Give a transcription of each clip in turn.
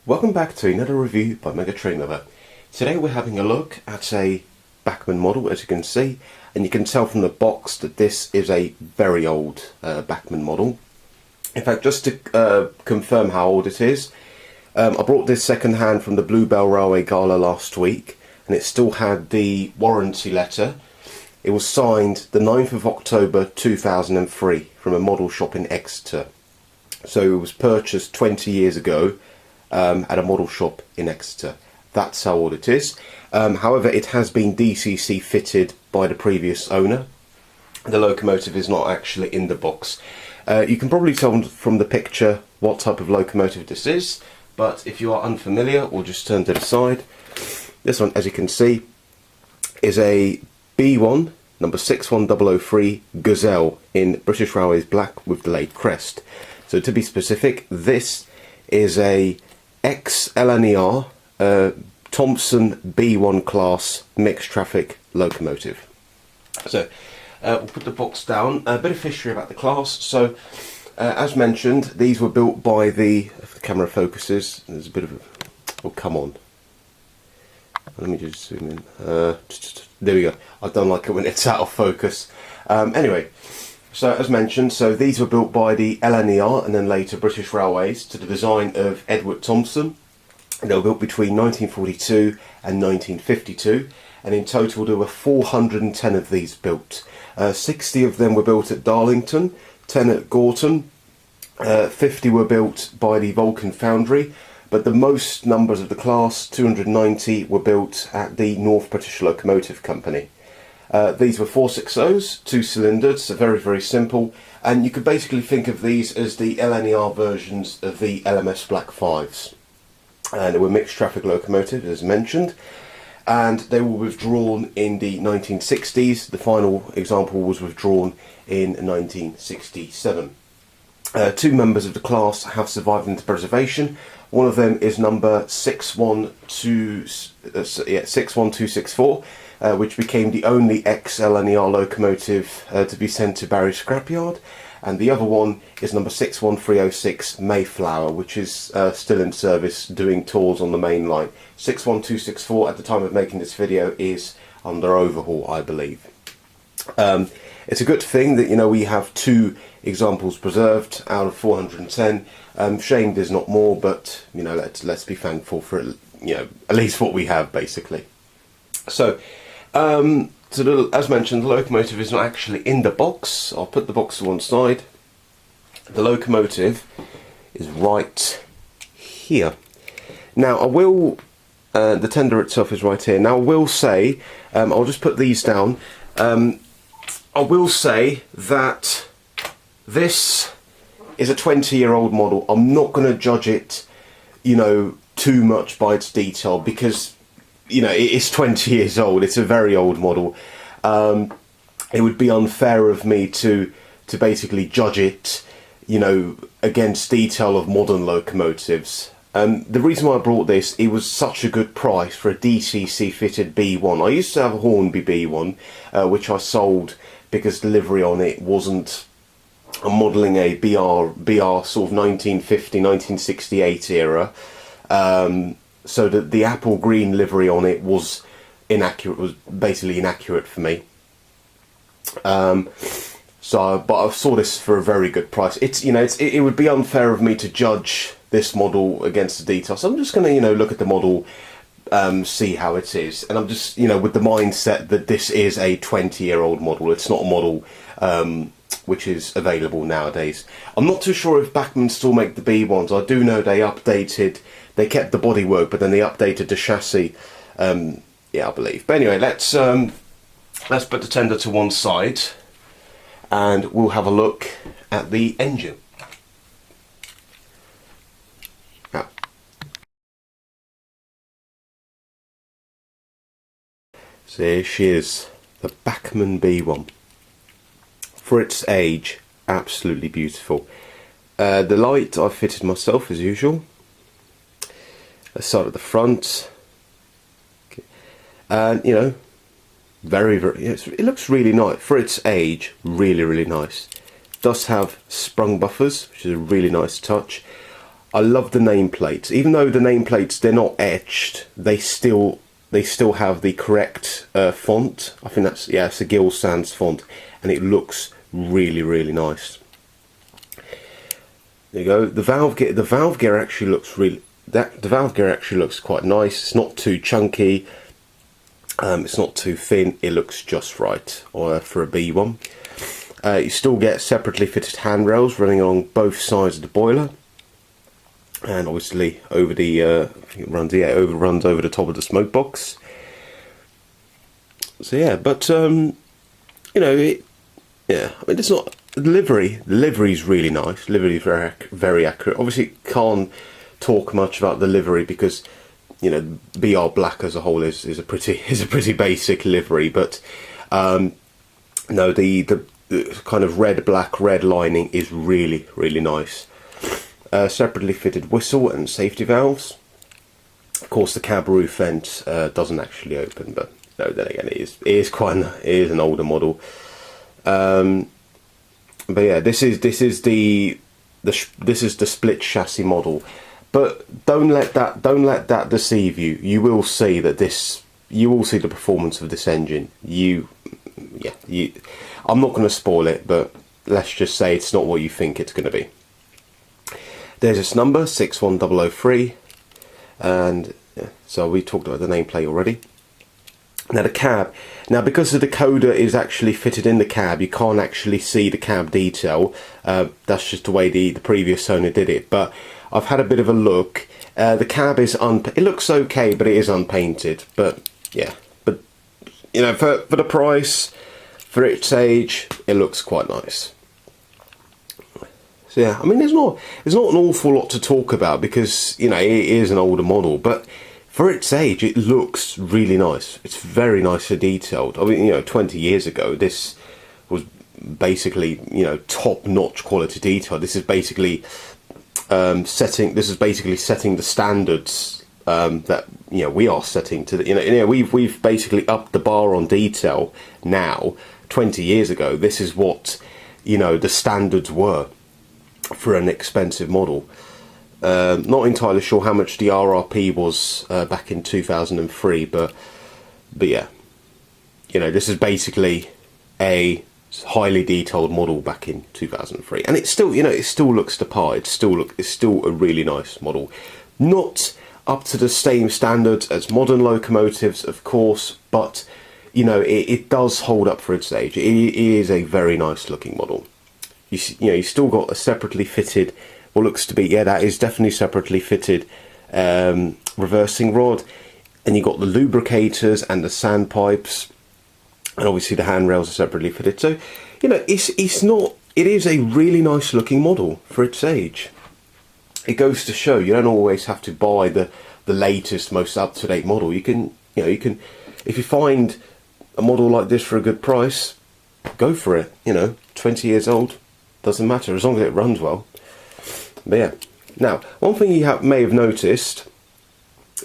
Welcome back to another review by Mega Train Lover. Today we're having a look at a Bachmann model, as you can see, and you can tell from the box that this is a very old Bachmann model. In fact, just to confirm how old it is, I brought this second hand from the Bluebell Railway Gala last week, and it still had the warranty letter. It was signed the 9th of October 2003 from a model shop in Exeter. So it was purchased 20 years ago at a model shop in Exeter. That's how old it is. However, it has been DCC fitted by the previous owner. The locomotive is not actually in the box. You can probably tell from the picture what type of locomotive this is, but if you are unfamiliar, we'll just turn to the side. This one, as you can see, is a B1 number 61003 Gazelle in British Railways black with delayed crest. So to be specific, this is a ex-LNER Thomson B1 class mixed traffic locomotive. So we'll put the box down. A bit of history about the class. So as mentioned, these were built by the, if the camera focuses, there's a bit of a, oh come on, let me just zoom in, there we go. I don't like it when it's out of focus. Anyway, so as mentioned, so these were built by the LNER and then later British Railways to the design of Edward Thomson. They were built between 1942 and 1952, and in total there were 410 of these built. 60 of them were built at Darlington, 10 at Gorton, 50 were built by the Vulcan Foundry, but the most numbers of the class, 290, were built at the North British Locomotive Company. These were 460s, 2-cylindered, so very, very simple, and you could basically think of these as the LNER versions of the LMS Black 5s. And they were mixed traffic locomotives, as mentioned, and they were withdrawn in the 1960s. The final example was withdrawn in 1967. Two members of the class have survived into preservation. One of them is number 61264, which became the only ex-LNER locomotive to be sent to Barry Scrapyard, and the other one is number 61306 Mayflower, which is still in service doing tours on the main line. 61264 at the time of making this video is under overhaul, I believe. It's a good thing that, you know, we have two examples preserved out of 410. Shame there's not more, but, you know, let's be thankful for, you know, at least what we have, basically. So as mentioned, the locomotive is not actually in the box. I'll put the box to one side. The locomotive is right here. Now I will, the tender itself is right here. Now I will say, I'll just put these down. I will say that this is a 20-year-old model. I'm not going to judge it, you know, too much by its detail, because, you know, it's 20 years old. It's a very old model. It would be unfair of me to basically judge it, you know, against detail of modern locomotives. The reason why I brought this, it was such a good price for a DCC fitted B1. I used to have a Hornby B1, which I sold because delivery on it wasn't. I'm modelling a BR sort of 1950, 1968 era. So that the apple green livery on it was inaccurate, was basically inaccurate for me. But I saw this for a very good price. It's, you know, it would be unfair of me to judge this model against the details. So I'm just going to, you know, look at the model, see how it is, and I'm just, you know, with the mindset that this is a 20-year-old model. It's not a model which is available nowadays. I'm not too sure if Bachmann still make the B1s. I do know they updated. They kept the bodywork, but then they updated the chassis. Yeah, I believe. But anyway, let's put the tender to one side, and we'll have a look at the engine. Now, so here she is, the Bachmann B1. For its age, absolutely beautiful. The light I've fitted myself as usual. Let's start at the front. Okay. And, you know, very, it looks really nice. For its age, really, really nice. Does have sprung buffers, which is a really nice touch. I love the nameplates. Even though the nameplates, they're not etched, they still have the correct font. I think that's, yeah, it's a Gill Sans font, and it looks really, really nice. There you go. The valve gear actually looks the valve gear actually looks quite nice. It's not too chunky. It's not too thin. It looks just right for a B1. You still get separately fitted handrails running along both sides of the boiler, and obviously over the I think it runs over the top of the smoke box. So yeah, but you know, yeah, I mean, it's not the livery. The livery's really nice. The livery's very accurate. Obviously, can't talk much about the livery because, you know, BR Black as a whole is a pretty basic livery, but no, the kind of red lining is really nice. Separately fitted whistle and safety valves. Of course, the cab roof vent doesn't actually open, but no, then again, it is an older model. But yeah, this is the split chassis model. But don't let that deceive you. You will see the performance of this engine. I'm not going to spoil it, but let's just say it's not what you think it's going to be. There's this number 61003, and yeah, so we talked about the nameplate already. Now the cab. Now, because the decoder is actually fitted in the cab, you can't actually see the cab detail. That's just the way the previous owner did it. But I've had a bit of a look. The cab is it looks okay, but it is unpainted. But yeah, but you know, for the price, for its age, it looks quite nice. So yeah, I mean, there's not an awful lot to talk about because, you know, it is an older model, but for its age, it looks really nice. It's very nicely detailed. I mean, you know, 20 years ago, this was basically, you know, top-notch quality detail. This is basically setting the standards that, you know, we are setting to the, you know, we've basically upped the bar on detail now. 20 years ago, this is what, you know, the standards were for an expensive model. Not entirely sure how much the RRP was back in 2003, but yeah, you know, this is basically a highly detailed model back in 2003, and it's still, you know, it still looks the part. It's still a really nice model. Not up to the same standards as modern locomotives, of course, but you know, it does hold up for its age. It is a very nice looking model. You know, you still got a separately fitted, what looks to be, yeah, that is definitely separately fitted reversing rod, and you got the lubricators and the sandpipes, and obviously the handrails are separately fitted. So, you know, it is a really nice looking model for its age. It goes to show you don't always have to buy the latest, most up to date model. You can if you find a model like this for a good price, go for it. You know, 20 years old, doesn't matter as long as it runs well. But yeah, now one thing you may have noticed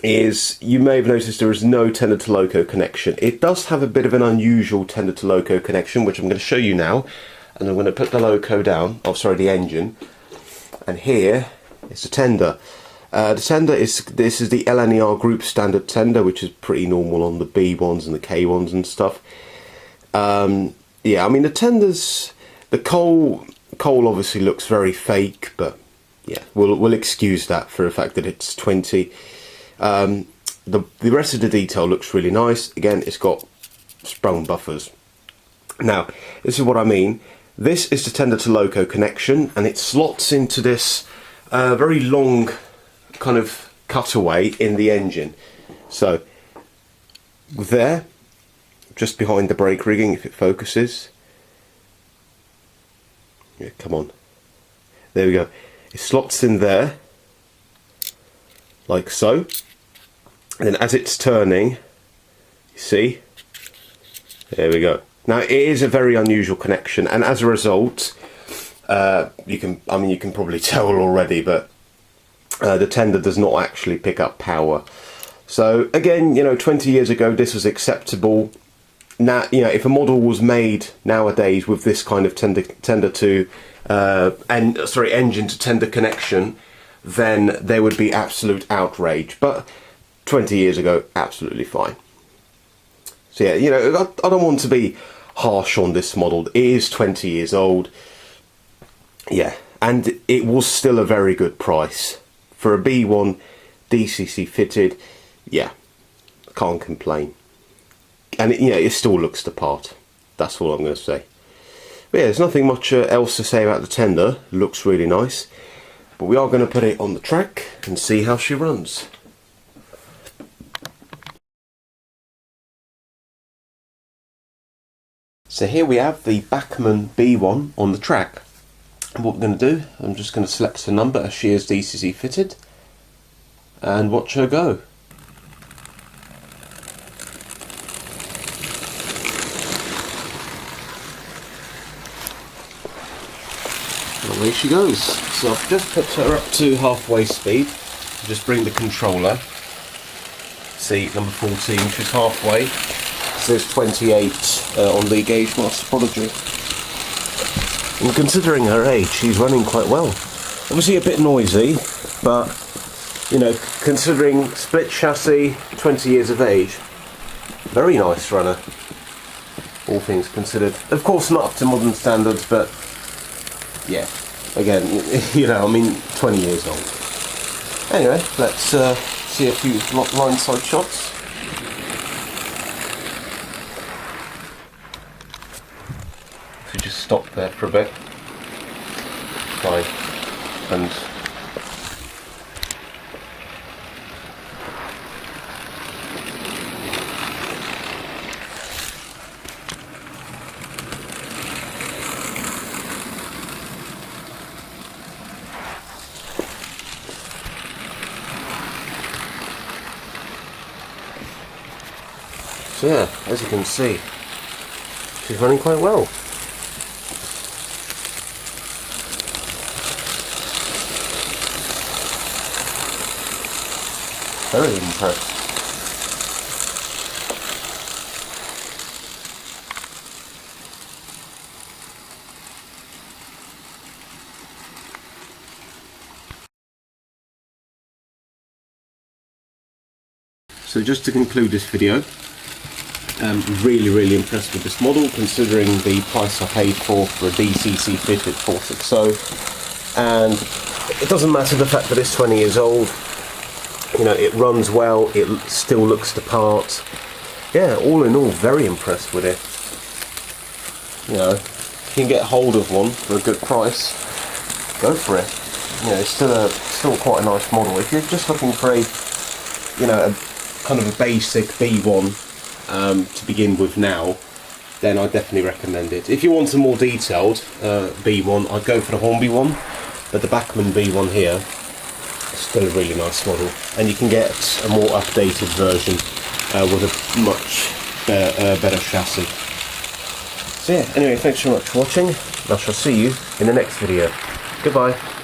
is there is no tender to loco connection. It does have a bit of an unusual tender to loco connection, which I'm going to show you now. And I'm going to put the loco down, the engine, and here is the tender. The tender is the LNER group standard tender, which is pretty normal on the B1s and the K1s and stuff. Yeah, I mean, the tenders, the coal obviously looks very fake, but yeah, we'll excuse that for the fact that it's 20. The rest of the detail looks really nice. Again, it's got sprung buffers. Now, this is what I mean. This is the tender to loco connection, and it slots into this very long kind of cutaway in the engine. So there, just behind the brake rigging, if it focuses. Yeah, come on. There we go. It slots in there, like so. And then as it's turning, you see, there we go. Now it is a very unusual connection, and as a result, you can probably tell already, but the tender does not actually pick up power. So again, you know, 20 years ago this was acceptable. Now, you know, if a model was made nowadays with this kind of engine to tender connection, then there would be absolute outrage. But 20 years ago, absolutely fine. So yeah, you know, I don't want to be harsh on this model. It is 20 years old. Yeah, and it was still a very good price. For a B1 DCC fitted, yeah, can't complain. And it still looks the part. That's all I'm going to say. But yeah, there's nothing much else to say about the tender. Looks really nice. But we are going to put it on the track and see how she runs. So here we have the Bachmann B1 on the track. And what we're going to do, I'm just going to select a number as she is DCC fitted and watch her go. And away she goes. So I've just put her up to halfway speed. Just bring the controller. See, number 14, she's halfway. It says 28 on the gauge master prodigy. And considering her age, she's running quite well. Obviously a bit noisy, but you know, considering split chassis, 20 years of age, very nice runner, all things considered. Of course not up to modern standards, but yeah, again, you know, I mean, 20 years old. Anyway, let's see a few line side shots. So just stop there for a bit. Fine. And so yeah, as you can see, she's running quite well. Very impressed. So just to conclude this video, really impressed with this model, considering the price I paid for a DCC fitted 460, and it doesn't matter the fact that it's 20 years old. You know, it runs well, it still looks the part. Yeah, all in all, very impressed with it. You know, if you can get hold of one for a good price, go for it. You know, it's still quite a nice model. If you're just looking for a, you know, a kind of a basic B1 to begin with now, then I definitely recommend it. If you want a more detailed B1, I'd go for the Hornby one, but the Bachmann B1 here, still a really nice model, and you can get a more updated version with a much better chassis. So yeah, anyway, thanks so much for watching. I shall see you in the next video. Goodbye.